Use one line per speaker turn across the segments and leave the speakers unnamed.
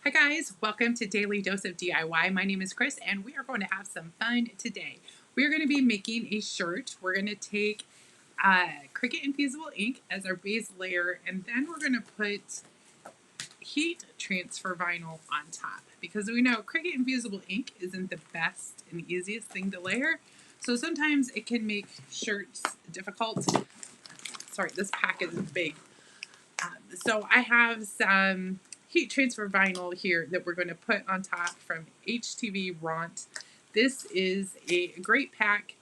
Hi guys, welcome to Daily Dose of DIY. My name is Chris and we are going to have some fun today. We are going to be making a shirt. We're going to take Cricut Infusible Ink as our base layer, and then we're going to put heat transfer vinyl on top because we know Cricut Infusible Ink isn't the best and easiest thing to layer. So sometimes it can make shirts difficult. Sorry, this pack is big. So I have some heat transfer vinyl here that we're going to put on top from HTV Ront. This is a great pack.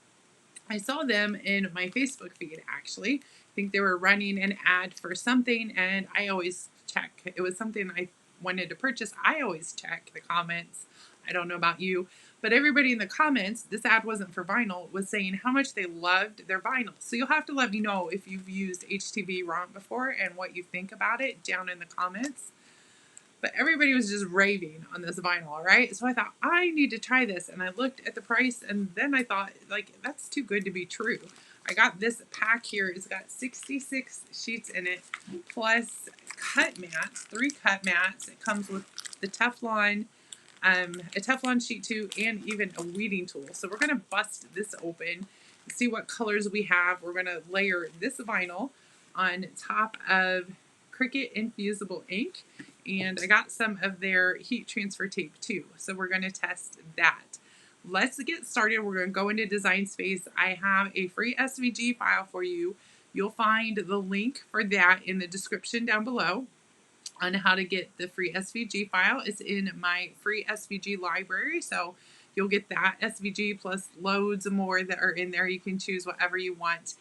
I saw them in my Facebook feed actually. I think they were running an ad for something and I always check. It was something I wanted to purchase. I always check the comments. I don't know about you, but everybody in the comments, this ad wasn't for vinyl, was saying how much they loved their vinyl. So you'll have to let me know if you've used HTV Ront before and what you think about it down in the comments. But everybody was just raving on this vinyl, right? So I thought, I need to try this. And I looked at the price and then I thought, like, that's too good to be true. I got this pack here. It's got 66 sheets in it, plus cut mats, 3 cut mats. It comes with the Teflon, a Teflon sheet too, and even a weeding tool. So we're gonna bust this open, see what colors we have. We're gonna layer this vinyl on top of Cricut Infusible Ink, and I got some of their heat transfer tape too. So we're gonna test that. Let's get started. We're gonna go into Design Space. I have a free SVG file for you. You'll find the link for that in the description down below on how to get the free SVG file. It's in my free SVG library, so you'll get that SVG plus loads more that are in there. You can choose whatever you want.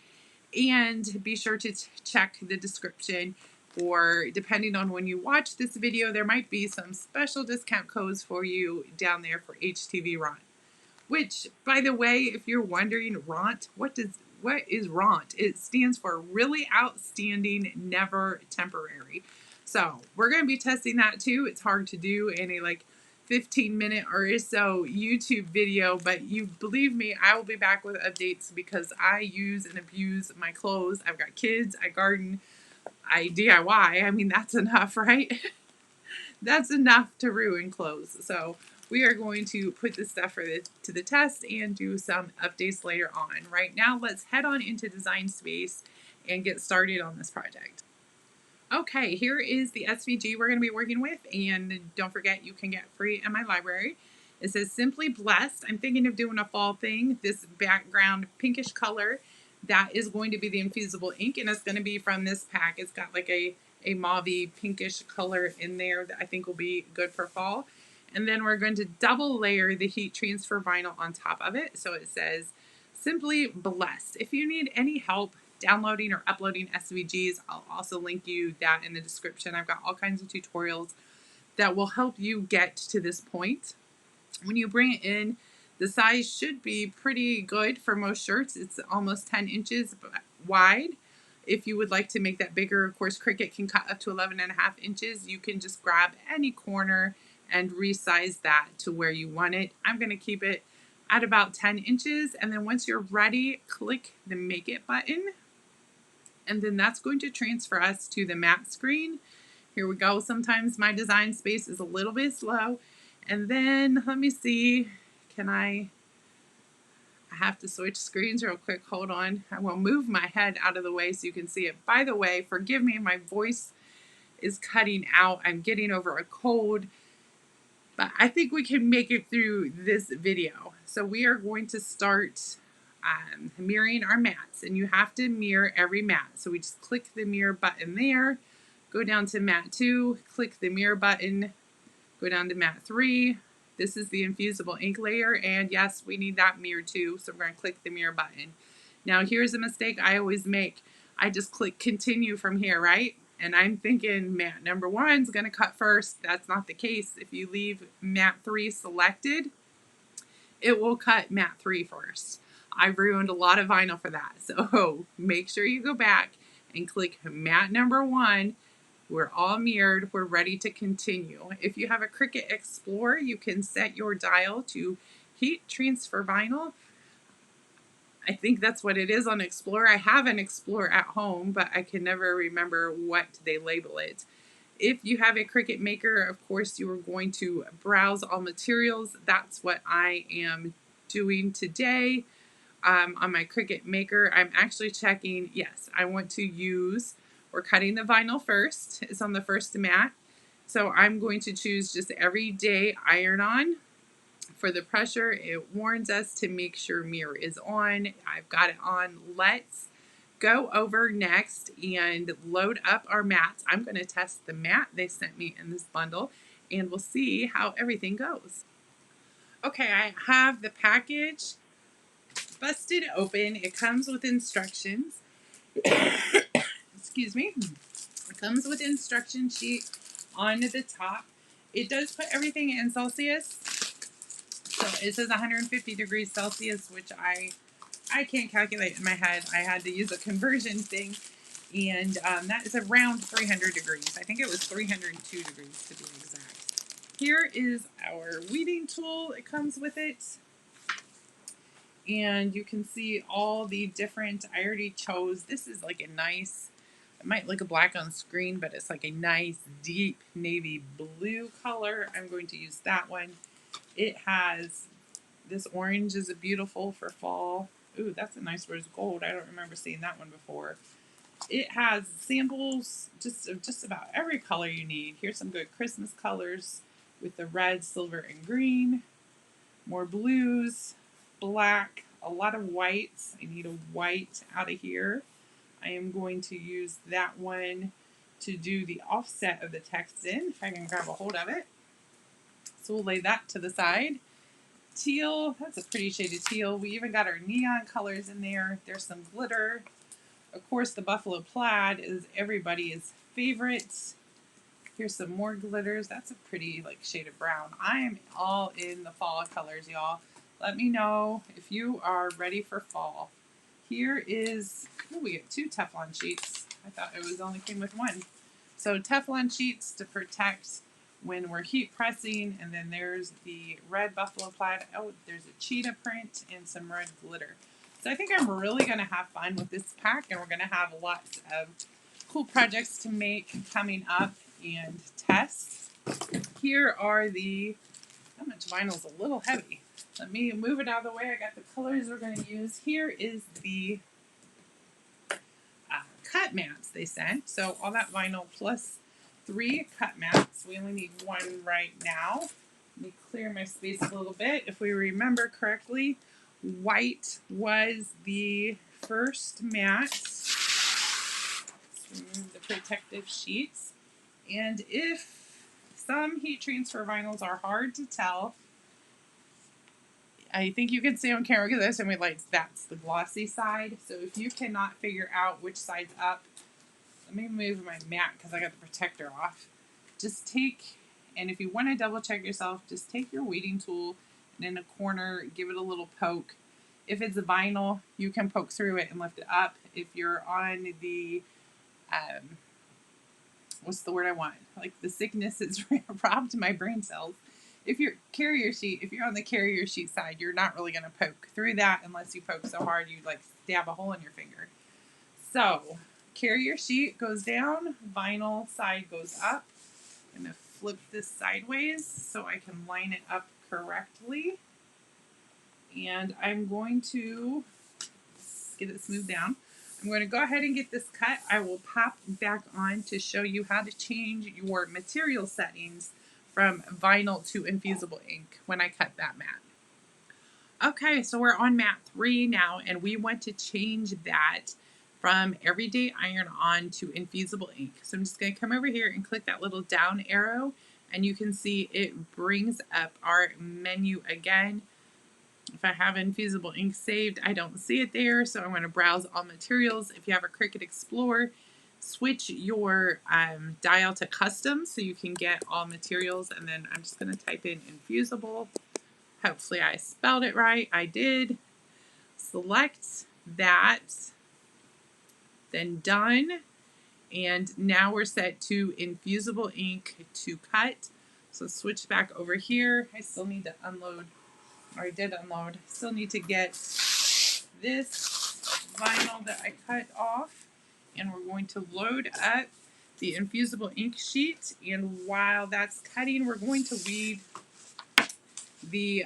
And be sure to check the description, or depending on when you watch this video, there might be some special discount codes for you down there for HTV Ront. Which, by the way, if you're wondering, Ront, what is Ront? It stands for Really Outstanding Never Temporary. So we're going to be testing that too. It's hard to do in a 15-minute or so YouTube video, but you believe me, I will be back with updates because I use and abuse my clothes. I've got kids, I garden, I DIY. I mean, that's enough, right? That's enough to ruin clothes. So we are going to put this stuff to the test and do some updates later on. Right now, let's head on into Design Space and get started on this project. Okay, here is the SVG we're going to be working with, and don't forget you can get free in my library. It says Simply Blessed. I'm thinking of doing a fall thing. This background pinkish color, that is going to be the Infusible Ink, and it's going to be from this pack. It's got like a mauve-y pinkish color in there that I think will be good for fall. And then we're going to double layer the heat transfer vinyl on top of it. So it says Simply Blessed. If you need any help downloading or uploading SVGs, I'll also link you that in the description. I've got all kinds of tutorials that will help you get to this point. When you bring it in, the size should be pretty good for most shirts. It's almost 10 inches wide. If you would like to make that bigger, of course, Cricut can cut up to 11.5 inches. You can just grab any corner and resize that to where you want it. I'm going to keep it at about 10 inches. And then once you're ready, click the Make It button. And then that's going to transfer us to the matte screen. Here we go. Sometimes my Design Space is a little bit slow. And then let me see, I have to switch screens real quick. Hold on. I will move my head out of the way so you can see it. By the way, forgive me, my voice is cutting out. I'm getting over a cold, but I think we can make it through this video. So we are going to start mirroring our mats, and you have to mirror every mat. So we just click the mirror button there, go down to mat 2, click the mirror button, go down to mat 3. This is the Infusible Ink layer, and yes, we need that mirror too, so we're going to click the mirror button. Now here's a mistake I always make. I just click continue from here, right? And I'm thinking mat number 1 is going to cut first. That's not the case. If you leave mat 3 selected, it will cut mat 3 first. I've ruined a lot of vinyl for that. So make sure you go back and click mat number 1. We're all mirrored. We're ready to continue. If you have a Cricut Explorer, you can set your dial to heat transfer vinyl. I think that's what it is on Explorer. I have an Explorer at home, but I can never remember what they label it. If you have a Cricut Maker, of course, you are going to browse all materials. That's what I am doing today. On my Cricut Maker, I'm actually checking, yes, I want to use, we're cutting the vinyl first. It's on the first mat. So I'm going to choose just everyday iron-on. For the pressure, it warns us to make sure mirror is on. I've got it on. Let's go over next and load up our mats. I'm going to test the mat they sent me in this bundle, and we'll see how everything goes. Okay, I have the package busted open. It comes with instructions. Excuse me. It comes with instruction sheet on the top. It does put everything in Celsius. So it says 150 degrees Celsius, which I can't calculate in my head. I had to use a conversion thing, and that is around 300 degrees. I think it was 302 degrees to be exact. Here is our weeding tool. It comes with it. And you can see all the different, I already chose, this is like a nice, it might look black on screen, but it's like a nice deep navy blue color. I'm going to use that one. It has, this orange is a beautiful for fall. Ooh, that's a nice rose gold. I don't remember seeing that one before. It has samples of just about every color you need. Here's some good Christmas colors with the red, silver, and green. More blues, black, a lot of whites. I need a white out of here. I am going to use that one to do the offset of the text in, if I can grab a hold of it. So we'll lay that to the side. Teal, that's a pretty shade of teal. We even got our neon colors in there. There's some glitter. Of course, the buffalo plaid is everybody's favorite. Here's some more glitters. That's a pretty shade of brown. I am all in the fall colors, y'all. Let me know if you are ready for fall. Here is, oh, we get 2 Teflon sheets. I thought it was only came with 1. So Teflon sheets to protect when we're heat pressing, and then there's the red buffalo plaid. Oh, there's a cheetah print and some red glitter. So I think I'm really going to have fun with this pack, and we're going to have lots of cool projects to make coming up and test. Here are the, how much vinyl is a little heavy. Let me move it out of the way. I got the colors we're going to use. Here is the cut mats they sent. So all that vinyl plus 3 cut mats. We only need 1 right now. Let me clear my space a little bit. If we remember correctly, white was the first mat. Let's remove the protective sheets. And if some heat transfer vinyls are hard to tell, I think you can see on camera because I assume that's the glossy side. So if you cannot figure out which side's up, let me move my mat because I got the protector off. Just take, and if you want to double check yourself, just take your weeding tool and in a corner, give it a little poke. If it's a vinyl, you can poke through it and lift it up. If you're on the, what's the word I want? Like the sickness has robbed my brain cells. If you're carrier sheet, if you're on the carrier sheet side, you're not really going to poke through that unless you poke so hard you stab a hole in your finger. So carrier sheet goes down, vinyl side goes up. I'm going to flip this sideways so I can line it up correctly. And I'm going to get it smoothed down. I'm going to go ahead and get this cut. I will pop back on to show you how to change your material settings from vinyl to Infusible Ink when I cut that mat. Okay, so we're on mat 3 now, and we want to change that from everyday iron-on to Infusible Ink. So I'm just going to come over here and click that little down arrow, and you can see it brings up our menu again. If I have Infusible Ink saved, I don't see it there, so I'm going to browse all materials. If you have a Cricut Explorer, switch your dial to custom so you can get all materials, and then I'm just going to type in Infusible. Hopefully I spelled it right. I did. Select that, then done, and now we're set to Infusible Ink to cut. So switch back over here. I still need to unload, or I did unload. Still need to get this vinyl that I cut off, and we're going to load up the Infusible Ink sheet, and while that's cutting, we're going to weed the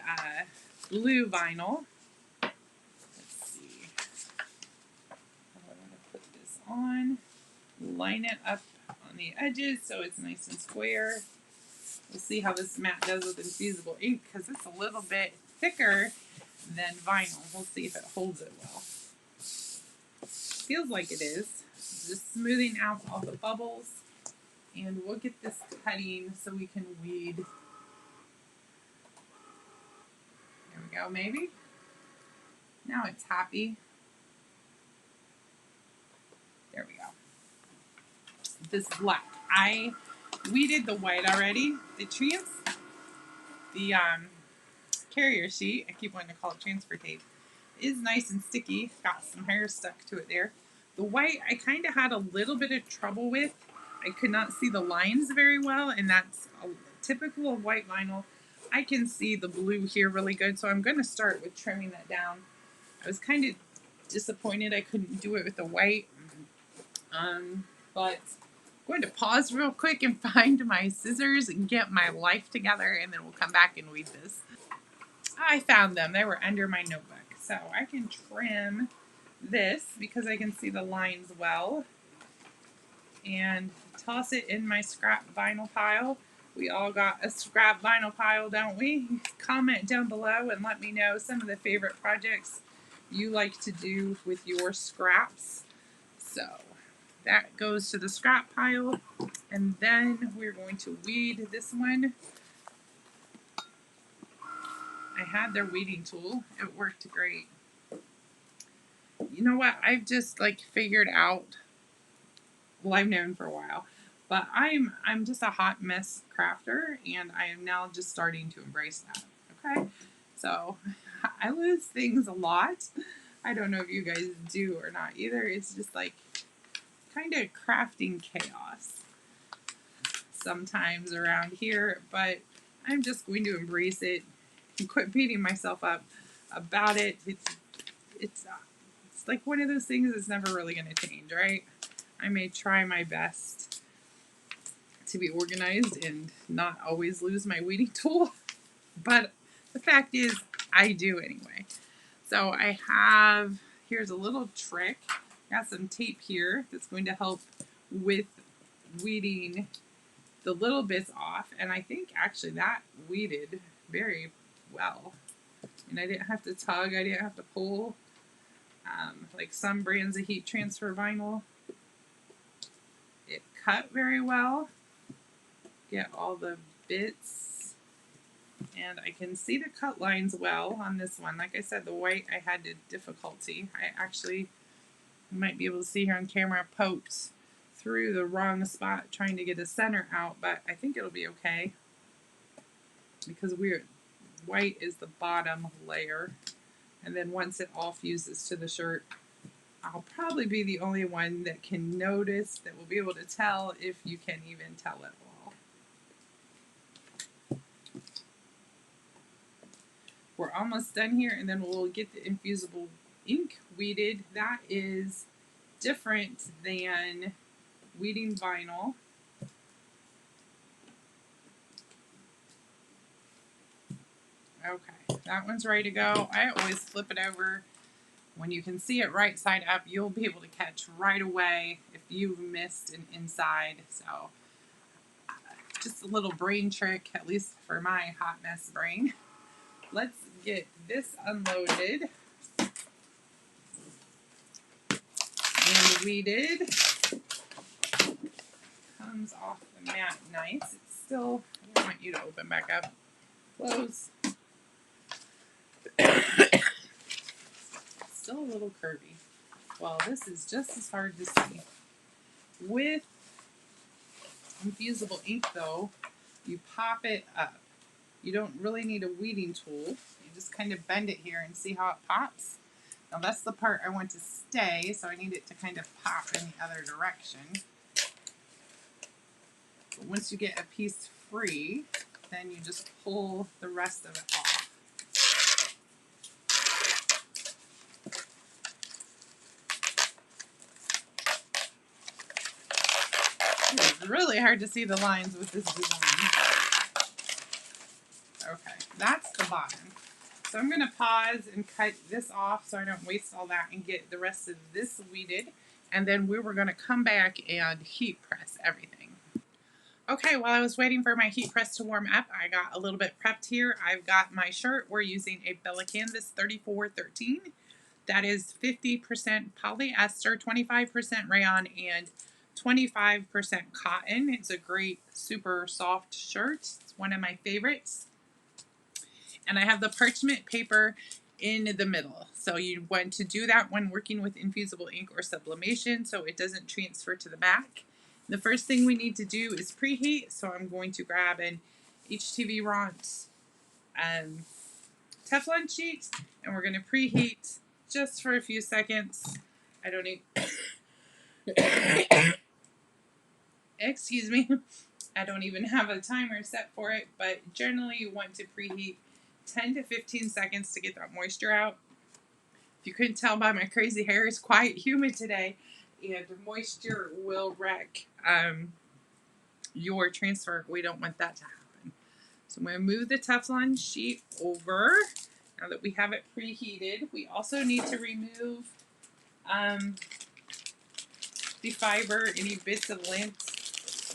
blue vinyl. Let's see. I'm going to put this on, line it up on the edges so it's nice and square. We'll see how this mat does with Infusible Ink because it's a little bit thicker than vinyl. We'll see if it holds it well. Feels like it is. Just smoothing out all the bubbles, and we'll get this cutting so we can weed. There we go, maybe. Now it's happy. There we go. This black. I weeded the white already. The carrier sheet, I keep wanting to call it transfer tape, is nice and sticky. Got some hair stuck to it there. The white I kind of had a little bit of trouble with. I could not see the lines very well, and that's typical of white vinyl. I can see the blue here really good, so I'm going to start with trimming that down. I was kind of disappointed I couldn't do it with the white, but I'm going to pause real quick and find my scissors and get my life together, and then we'll come back and weed this. I found them. They were under my notebook, so I can trim this because I can see the lines well, and toss it in my scrap vinyl pile. We all got a scrap vinyl pile, don't we? Comment down below and let me know some of the favorite projects you like to do with your scraps. So that goes to the scrap pile, and then we're going to weed this one. I had their weeding tool. It worked great. You know what? I've just figured out, well, I've known for a while, but I'm just a hot mess crafter, and I am now just starting to embrace that. Okay? So I lose things a lot. I don't know if you guys do or not either. It's just kind of crafting chaos sometimes around here, but I'm just going to embrace it and quit beating myself up about it. It's like one of those things that's never really going to change, right? I may try my best to be organized and not always lose my weeding tool, but the fact is I do anyway. So I have, here's a little trick. Got some tape here that's going to help with weeding the little bits off, and I think actually that weeded very well. And I didn't have to tug, I didn't have to pull. Like some brands of heat transfer vinyl, it cut very well. Get all the bits, and I can see the cut lines well on this one. Like I said, the white I had difficulty. I actually, you might be able to see here on camera, poked through the wrong spot trying to get a center out, but I think it'll be okay because white is the bottom layer, and then once it all fuses to the shirt, I'll probably be the only one that can notice, that will be able to tell if you can even tell it all. We're almost done here, and then we'll get the Infusible Ink weeded. That is different than weeding vinyl. Okay, that one's ready to go. I always flip it over. When you can see it right side up, you'll be able to catch right away if you've missed an inside. So just a little brain trick, at least for my hot mess brain. Let's get this unloaded and weeded. Comes off the mat nice. It's still, I don't want you to open back up. Close. Still a little curvy. Well, this is just as hard to see. With Infusible Ink though, you pop it up. You don't really need a weeding tool. You just kind of bend it here and see how it pops. Now that's the part I want to stay, so I need it to kind of pop in the other direction. But once you get a piece free, then you just pull the rest of it off. There we It's really hard to see the lines with this design. Okay, that's the bottom. So I'm going to pause and cut this off so I don't waste all that and get the rest of this weeded. And then we were going to come back and heat press everything. Okay, while I was waiting for my heat press to warm up, I got a little bit prepped here. I've got my shirt. We're using a Bella Canvas 3413. That is 50% polyester, 25% rayon, and 25% cotton. It's a great, super soft shirt. It's one of my favorites. And I have the parchment paper in the middle. So you want to do that when working with infusible ink or sublimation so it doesn't transfer to the back. The first thing we need to do is preheat. So I'm going to grab an HTV Ront Teflon sheet and we're going to preheat just for a few seconds. I don't need, excuse me, I don't even have a timer set for it, but generally you want to preheat 10 to 15 seconds to get that moisture out. If you couldn't tell by my crazy hair, it's quite humid today, and moisture will wreck your transfer. We don't want that to happen. So I'm going to move the Teflon sheet over. Now that we have it preheated, we also need to remove the fiber, any bits of lint,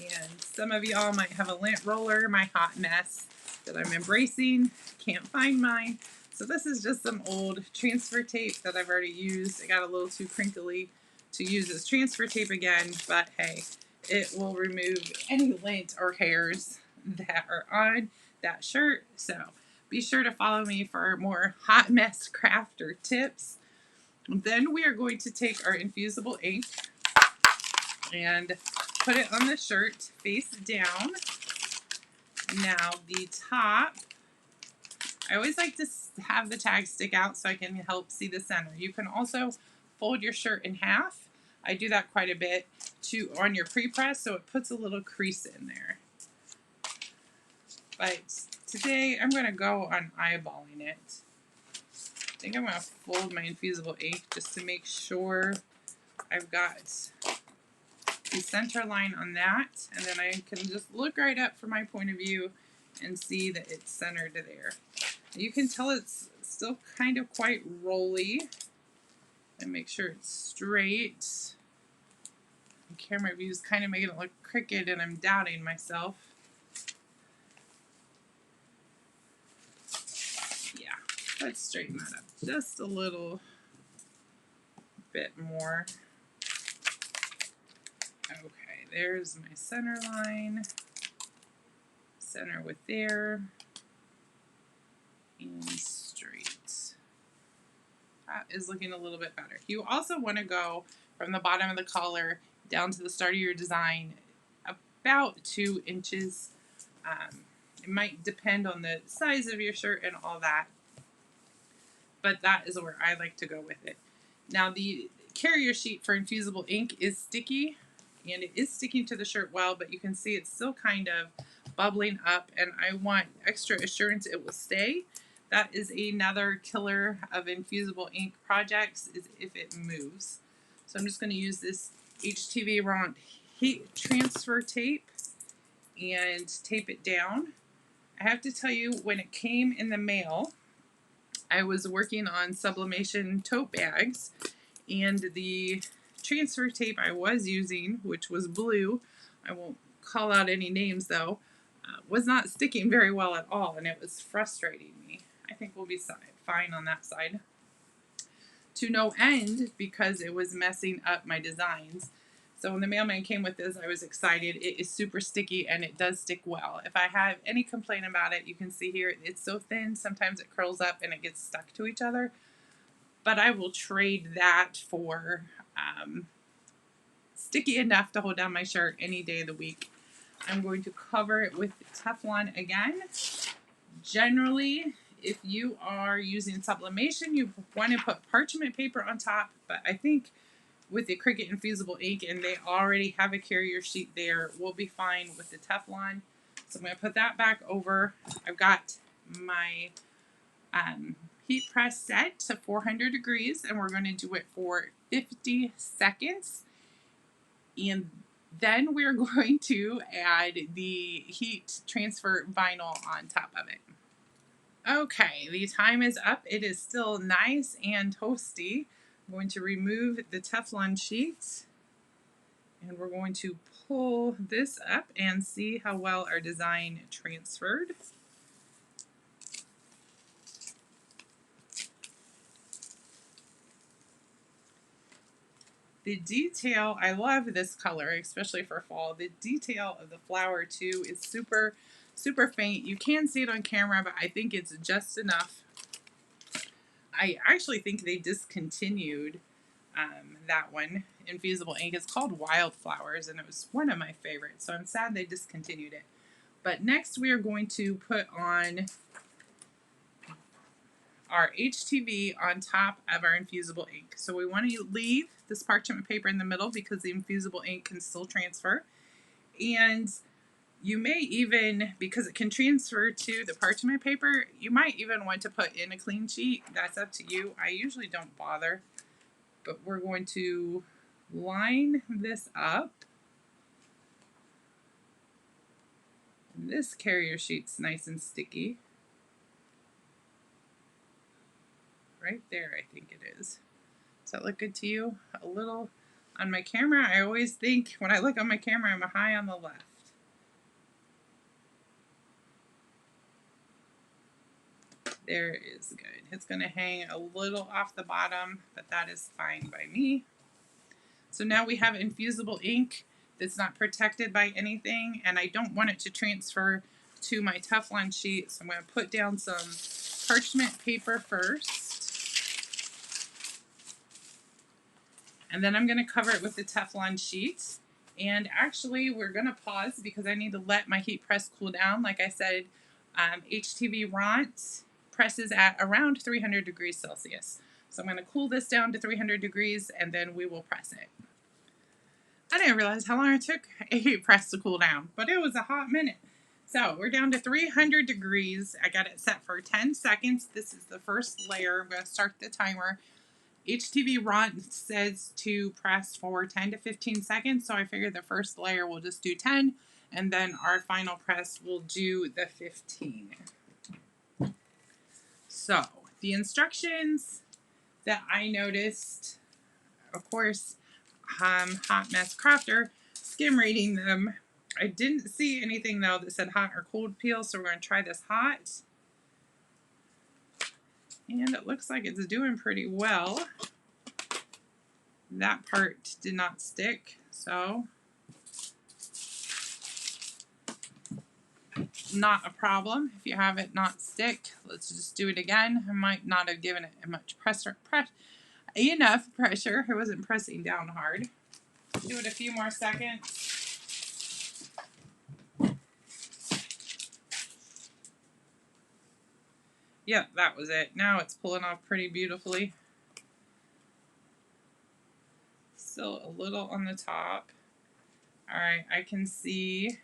and some of y'all might have a lint roller. My hot mess that I'm embracing, can't find mine. So this is just some old transfer tape that I've already used. It got a little too crinkly to use as transfer tape again, but hey, it will remove any lint or hairs that are on that shirt. So be sure to follow me for more hot mess crafter tips. Then we are going to take our infusible ink and put it on the shirt face down. Now the top, I always like to have the tag stick out so I can help see the center. You can also fold your shirt in half. I do that quite a bit on your pre-press so it puts a little crease in there. But today I'm going to go on eyeballing it. I think I'm going to fold my infusible ink just to make sure I've got the center line on that, and then I can just look right up from my point of view and see that it's centered there. You can tell it's still kind of quite rolly, and make sure it's straight. The camera view is kind of making it look crooked and I'm doubting myself. Yeah, let's straighten that up just a little bit more. Okay, there's my center line. Center with there. And straight. That is looking a little bit better. You also want to go from the bottom of the collar down to the start of your design about 2 inches. It might depend on the size of your shirt and all that, but that is where I like to go with it. Now the carrier sheet for infusible ink is sticky, and it is sticking to the shirt well, but you can see it's still kind of bubbling up, and I want extra assurance it will stay. That is another killer of infusible ink projects, is if it moves. So I'm just going to use this HTV Ront heat transfer tape and tape it down. I have to tell you, when it came in the mail, I was working on sublimation tote bags, and the transfer tape I was using, which was blue, I won't call out any names though, was not sticking very well at all, and it was frustrating me. I think we'll be fine on that side. To no end, because it was messing up my designs. So when the mailman came with this, I was excited. It is super sticky and it does stick well. If I have any complaint about it, you can see here it's so thin, sometimes it curls up and it gets stuck to each other. But I will trade that for sticky enough to hold down my shirt any day of the week. I'm going to cover it with Teflon again. Generally, if you are using sublimation, you want to put parchment paper on top, but I think with the Cricut Infusible Ink, and they already have a carrier sheet there, we'll be fine with the Teflon. So I'm going to put that back over. I've got my heat press set to 400 degrees, and we're going to do it for 50 seconds. And Then we're going to add the heat transfer vinyl on top of it. Okay, the time is up. It is still nice and toasty. I'm going to remove the Teflon sheet, and we're going to pull this up and see how well our design transferred. The detail, I love this color, especially for fall. The detail of the flower too is super, super faint. You can see it on camera, but I think it's just enough. I actually think they discontinued that one. Infusible Ink. It's called Wildflowers, and it was one of my favorites, so I'm sad they discontinued it. But next we are going to put on our HTV on top of our Infusible Ink. So we want to leave this parchment paper in the middle because the Infusible Ink can still transfer. And you may even, because it can transfer to the parchment paper, you might even want to put in a clean sheet. That's up to you. I usually don't bother, but we're going to line this up. And this carrier sheet's nice and sticky. Right there, I think it is. Does that look good to you? A little on my camera. I always think when I look on my camera, I'm high on the left. There is good. It's going to hang a little off the bottom, but that is fine by me. So now we have Infusible Ink that's not protected by anything, and I don't want it to transfer to my Teflon sheet, so I'm going to put down some parchment paper first. And then I'm going to cover it with the Teflon sheet. And actually, we're going to pause because I need to let my heat press cool down. Like I said, HTV Ront presses at around 300 degrees Celsius. So I'm going to cool this down to 300 degrees and then we will press it. I didn't realize how long it took a heat press to cool down, but it was a hot minute. So we're down to 300 degrees. I got it set for 10 seconds. This is the first layer. I'm going to start the timer. HTV Ront says to press for 10 to 15 seconds, so I figured the first layer will just do 10, and then our final press will do the 15. So, the instructions that I noticed, of course, Hot Mess Crafter, skim reading them. I didn't see anything, though, that said hot or cold peel, so we're going to try this hot. And it looks like it's doing pretty well. That part did not stick, so not a problem if you have it not stick. Let's just do it again. I might not have given it much enough pressure. I wasn't pressing down hard. Do it a few more seconds. Yep, that was it. Now it's pulling off pretty beautifully. Still a little on the top. Alright, I can see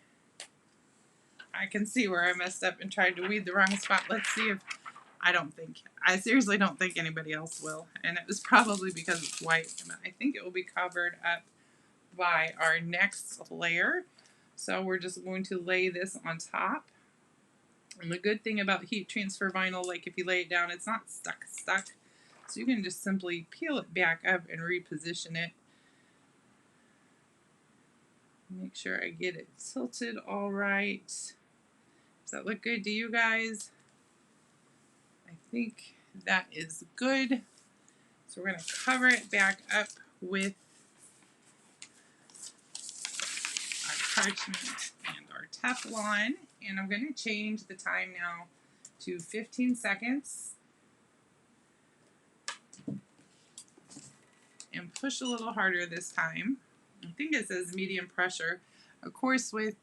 where I messed up and tried to weed the wrong spot. Let's see if, I seriously don't think anybody else will. And it was probably because it's white. I think it will be covered up by our next layer. So we're just going to lay this on top. And the good thing about heat transfer vinyl, like if you lay it down, it's not stuck. So you can just simply peel it back up and reposition it. Make sure I get it tilted all right. Does that look good to you guys? I think that is good. So we're going to cover it back up with our parchment and our Teflon. And I'm going to change the time now to 15 seconds. And push a little harder this time. I think it says medium pressure. Of course, with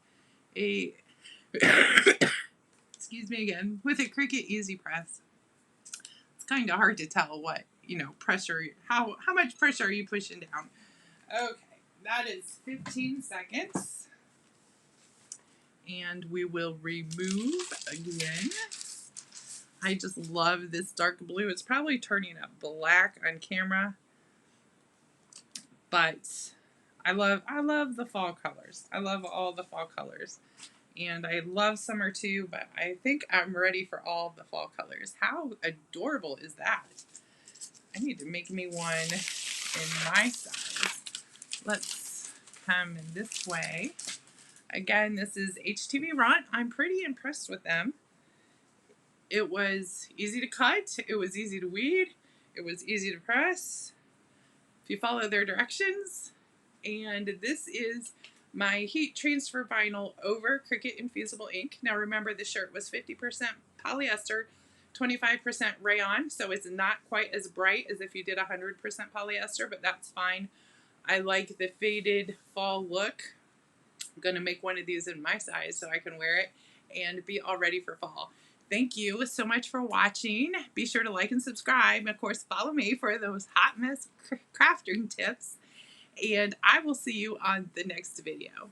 a excuse me again, with a Cricut Easy Press, it's kind of hard to tell what, pressure, how much pressure are you pushing down. Okay, that is 15 seconds. And we will remove again. I just love this dark blue. It's probably turning up black on camera, but I love the fall colors. I love all the fall colors. And I love summer too, but I think I'm ready for all the fall colors. How adorable is that? I need to make me one in my size. Let's come in this way. Again, this is HTV Ront. I'm pretty impressed with them. It was easy to cut. It was easy to weed. It was easy to press if you follow their directions. And this is my heat transfer vinyl over Cricut Infusible Ink. Now remember, the shirt was 50% polyester, 25% rayon, so it's not quite as bright as if you did 100% polyester, but that's fine. I like the faded fall look. I'm going to make one of these in my size so I can wear it and be all ready for fall. Thank you so much for watching. Be sure to like and subscribe. And of course, follow me for those hot mess crafting tips. And I will see you on the next video.